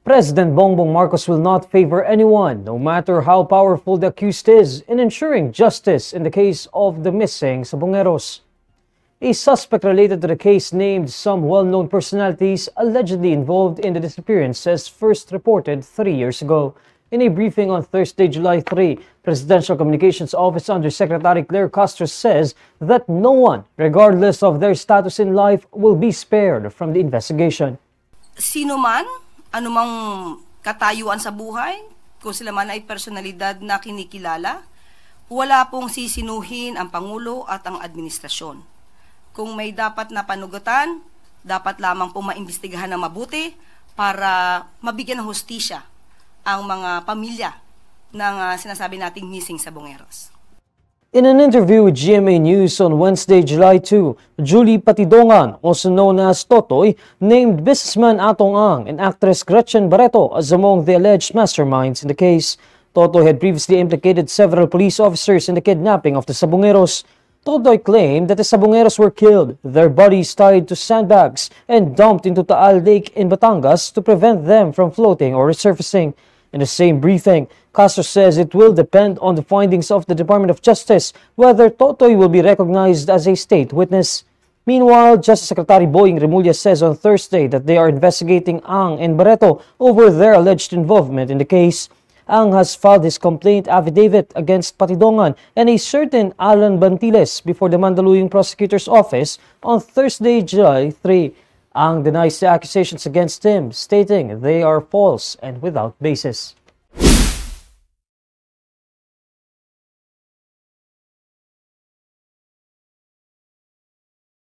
President Bongbong Marcos will not favor anyone, no matter how powerful the accused is, in ensuring justice in the case of the missing Sabongeros. A suspect related to the case named some well-known personalities allegedly involved in the disappearances first reported 3 years ago. In a briefing on Thursday, July 3, Presidential Communications Office Undersecretary Claire Castro says that no one, regardless of their status in life, will be spared from the investigation. Sino man, anumang katayuan sa buhay, kung sila man ay personalidad na kinikilala, wala pong sisinuhin ang Pangulo at ang administrasyon. Kung may dapat na panugutan, dapat lamang pong maimbestigahan ng mabuti para mabigyan ng hustisya ang mga pamilya ng sinasabi nating missing Sabongeros. In an interview with GMA News on Wednesday, July 2, Julie Patidongan, also known as Totoy, named businessman Atong Ang and actress Gretchen Barreto as among the alleged masterminds in the case. Totoy had previously implicated several police officers in the kidnapping of the Sabongeros. Totoy claimed that the Sabongeros were killed, their bodies tied to sandbags, and dumped into Taal Lake in Batangas to prevent them from floating or resurfacing. In the same briefing, Castro says it will depend on the findings of the Department of Justice whether Totoy will be recognized as a state witness. Meanwhile, Justice Secretary Boying Remulla says on Thursday that they are investigating Ang and Barreto over their alleged involvement in the case. Ang has filed his complaint affidavit against Patidongan and a certain Alan Bantiles before the Mandaluyong Prosecutor's Office on Thursday, July 3. Ang denies the accusations against him, stating they are false and without basis.